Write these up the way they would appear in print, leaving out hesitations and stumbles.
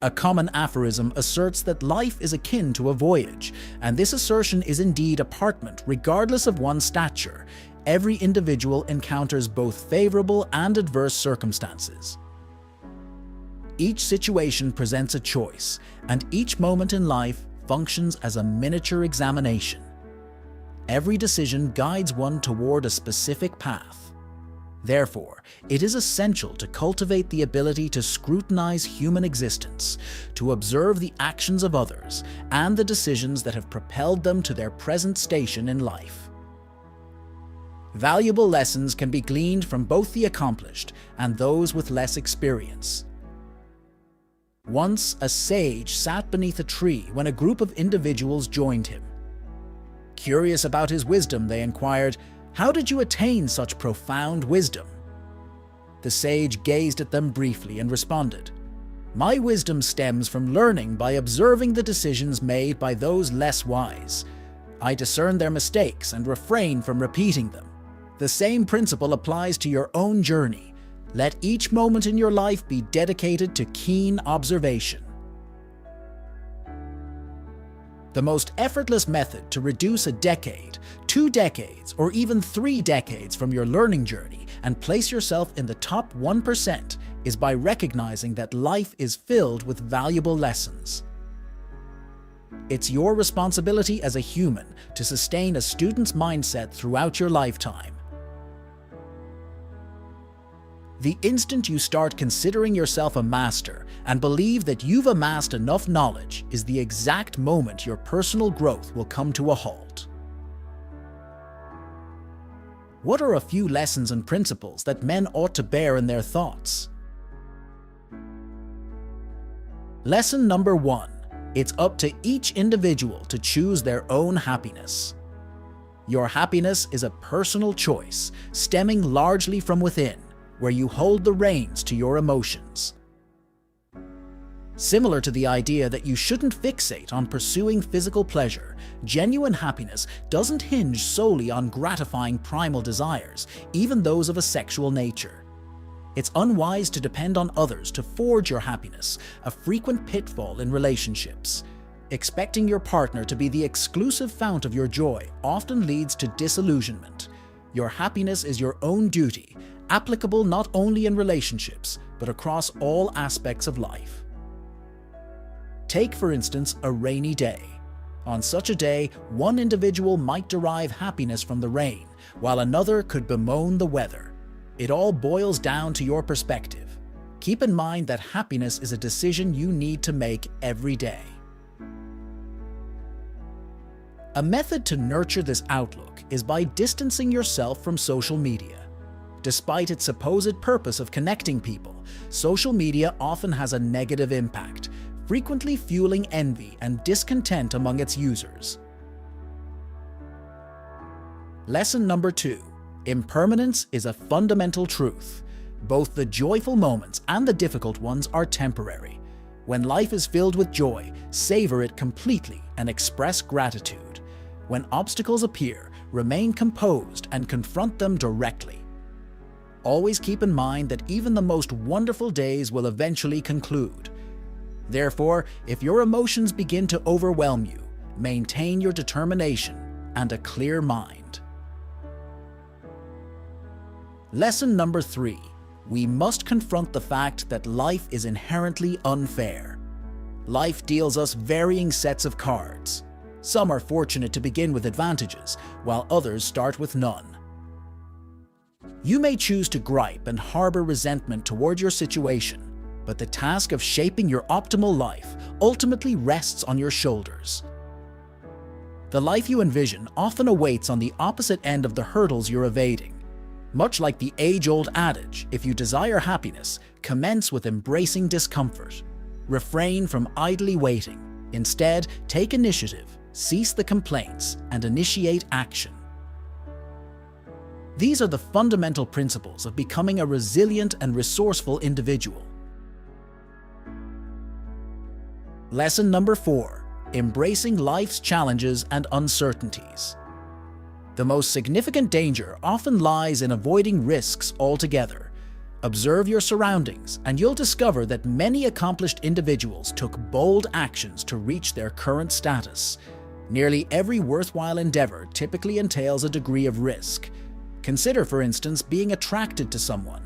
A common aphorism asserts that life is akin to a voyage, and this assertion is indeed apparent regardless of one's stature. Every individual encounters both favorable and adverse circumstances. Each situation presents a choice, and each moment in life functions as a miniature examination. Every decision guides one toward a specific path. Therefore, it is essential to cultivate the ability to scrutinize human existence, to observe the actions of others and the decisions that have propelled them to their present station in life. Valuable lessons can be gleaned from both the accomplished and those with less experience. Once, a sage sat beneath a tree when a group of individuals joined him. Curious about his wisdom, they inquired, "How did you attain such profound wisdom?" The sage gazed at them briefly and responded, "My wisdom stems from learning by observing the decisions made by those less wise. I discern their mistakes and refrain from repeating them. The same principle applies to your own journey. Let each moment in your life be dedicated to keen observation." The most effortless method to reduce a decade, 2 decades, or even 3 decades from your learning journey and place yourself in the top 1% is by recognizing that life is filled with valuable lessons. It's your responsibility as a human to sustain a student's mindset throughout your lifetime. The instant you start considering yourself a master and believe that you've amassed enough knowledge is the exact moment your personal growth will come to a halt. What are a few lessons and principles that men ought to bear in their thoughts? Lesson number 1. It's up to each individual to choose their own happiness. Your happiness is a personal choice, stemming largely from within, where you hold the reins to your emotions. Similar to the idea that you shouldn't fixate on pursuing physical pleasure, genuine happiness doesn't hinge solely on gratifying primal desires, even those of a sexual nature. It's unwise to depend on others to forge your happiness, a frequent pitfall in relationships. Expecting your partner to be the exclusive fount of your joy often leads to disillusionment. Your happiness is your own duty, applicable not only in relationships, but across all aspects of life. Take, for instance, a rainy day. On such a day, one individual might derive happiness from the rain, while another could bemoan the weather. It all boils down to your perspective. Keep in mind that happiness is a decision you need to make every day. A method to nurture this outlook is by distancing yourself from social media. Despite its supposed purpose of connecting people, social media often has a negative impact, frequently fueling envy and discontent among its users. Lesson number 2. Impermanence is a fundamental truth. Both the joyful moments and the difficult ones are temporary. When life is filled with joy, savor it completely and express gratitude. When obstacles appear, remain composed and confront them directly. Always keep in mind that even the most wonderful days will eventually conclude. Therefore, if your emotions begin to overwhelm you, maintain your determination and a clear mind. Lesson number 3. We must confront the fact that life is inherently unfair. Life deals us varying sets of cards. Some are fortunate to begin with advantages, while others start with none. You may choose to gripe and harbor resentment toward your situation, but the task of shaping your optimal life ultimately rests on your shoulders. The life you envision often awaits on the opposite end of the hurdles you're evading. Much like the age-old adage, if you desire happiness, commence with embracing discomfort. Refrain from idly waiting. Instead, take initiative, cease the complaints, and initiate action. These are the fundamental principles of becoming a resilient and resourceful individual. Lesson number 4. Embracing life's challenges and uncertainties. The most significant danger often lies in avoiding risks altogether. Observe your surroundings, and you'll discover that many accomplished individuals took bold actions to reach their current status. Nearly every worthwhile endeavor typically entails a degree of risk. Consider, for instance, being attracted to someone.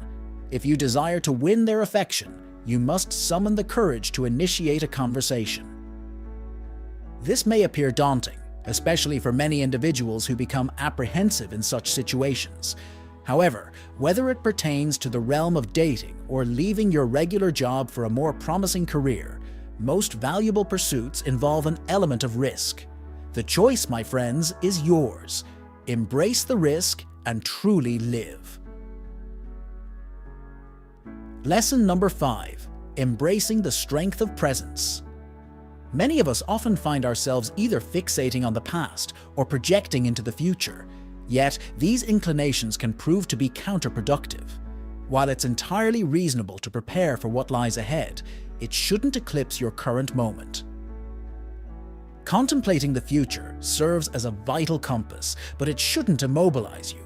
If you desire to win their affection, you must summon the courage to initiate a conversation. This may appear daunting, especially for many individuals who become apprehensive in such situations. However, whether it pertains to the realm of dating or leaving your regular job for a more promising career, most valuable pursuits involve an element of risk. The choice, my friends, is yours. Embrace the risk and truly live. Lesson number 5. Embracing the strength of presence. Many of us often find ourselves either fixating on the past or projecting into the future. Yet, these inclinations can prove to be counterproductive. While it's entirely reasonable to prepare for what lies ahead, it shouldn't eclipse your current moment. Contemplating the future serves as a vital compass, but it shouldn't immobilize you.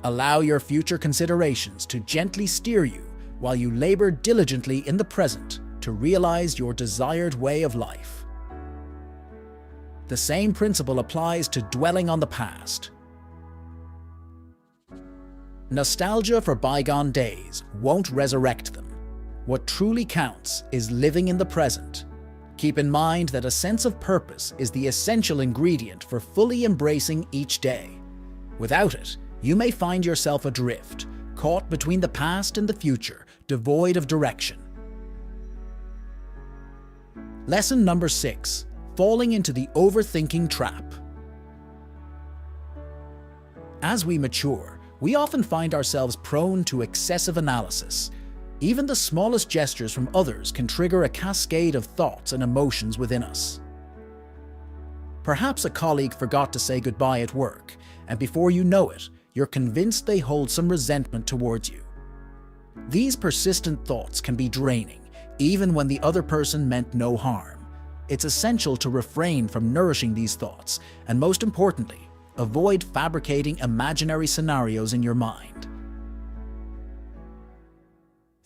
Allow your future considerations to gently steer you while you labor diligently in the present to realize your desired way of life. The same principle applies to dwelling on the past. Nostalgia for bygone days won't resurrect them. What truly counts is living in the present. Keep in mind that a sense of purpose is the essential ingredient for fully embracing each day. Without it, you may find yourself adrift, caught between the past and the future, devoid of direction. Lesson number 6. Falling into the overthinking trap. As we mature, we often find ourselves prone to excessive analysis. Even the smallest gestures from others can trigger a cascade of thoughts and emotions within us. Perhaps a colleague forgot to say goodbye at work, and before you know it, you're convinced they hold some resentment towards you. These persistent thoughts can be draining, even when the other person meant no harm. It's essential to refrain from nourishing these thoughts, and most importantly, avoid fabricating imaginary scenarios in your mind.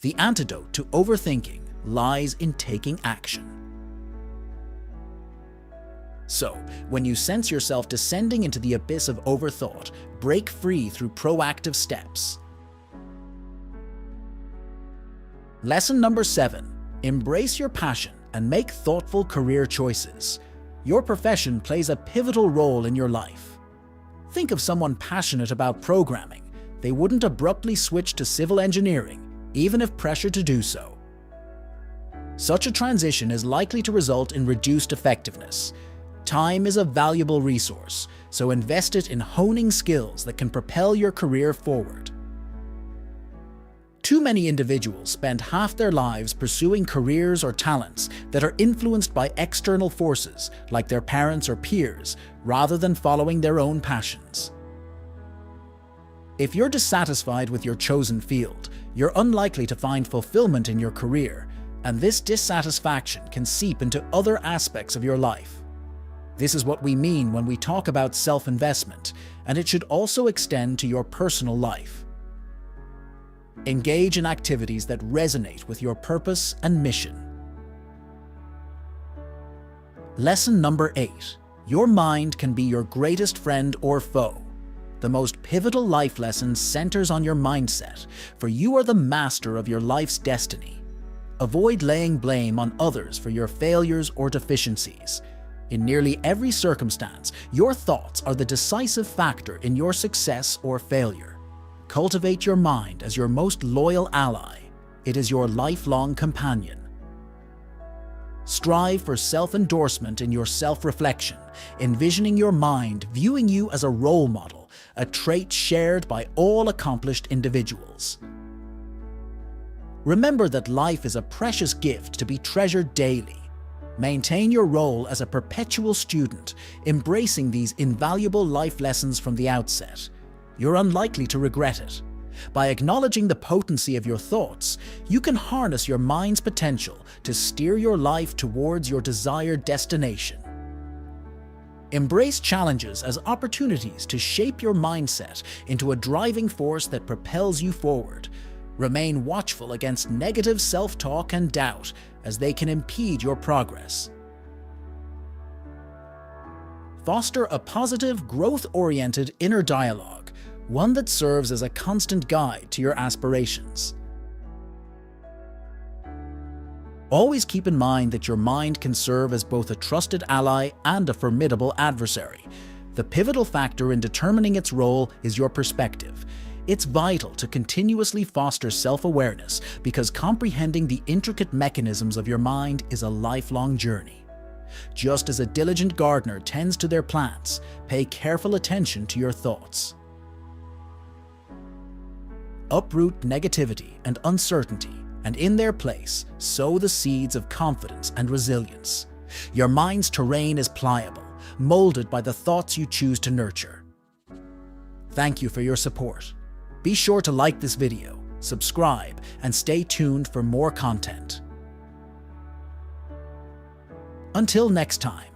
The antidote to overthinking lies in taking action. So, when you sense yourself descending into the abyss of overthought, break free through proactive steps. Lesson number 7. Embrace your passion and make thoughtful career choices. Your profession plays a pivotal role in your life. Think of someone passionate about programming. They wouldn't abruptly switch to civil engineering, even if pressured to do so. Such a transition is likely to result in reduced effectiveness. Time is a valuable resource, so invest it in honing skills that can propel your career forward. Too many individuals spend half their lives pursuing careers or talents that are influenced by external forces, like their parents or peers, rather than following their own passions. If you're dissatisfied with your chosen field, you're unlikely to find fulfillment in your career, and this dissatisfaction can seep into other aspects of your life. This is what we mean when we talk about self-investment, and it should also extend to your personal life. Engage in activities that resonate with your purpose and mission. Lesson number 8. Your mind can be your greatest friend or foe. The most pivotal life lesson centers on your mindset, for you are the master of your life's destiny. Avoid laying blame on others for your failures or deficiencies. In nearly every circumstance, your thoughts are the decisive factor in your success or failure. Cultivate your mind as your most loyal ally. It is your lifelong companion. Strive for self-endorsement in your self-reflection, envisioning your mind viewing you as a role model, a trait shared by all accomplished individuals. Remember that life is a precious gift to be treasured daily. Maintain your role as a perpetual student, embracing these invaluable life lessons from the outset. You're unlikely to regret it. By acknowledging the potency of your thoughts, you can harness your mind's potential to steer your life towards your desired destination. Embrace challenges as opportunities to shape your mindset into a driving force that propels you forward. Remain watchful against negative self-talk and doubt, as they can impede your progress. Foster a positive, growth-oriented inner dialogue, one that serves as a constant guide to your aspirations. Always keep in mind that your mind can serve as both a trusted ally and a formidable adversary. The pivotal factor in determining its role is your perspective. It's vital to continuously foster self-awareness, because comprehending the intricate mechanisms of your mind is a lifelong journey. Just as a diligent gardener tends to their plants, pay careful attention to your thoughts. Uproot negativity and uncertainty, and in their place, sow the seeds of confidence and resilience. Your mind's terrain is pliable, molded by the thoughts you choose to nurture. Thank you for your support. Be sure to like this video, subscribe, and stay tuned for more content. Until next time.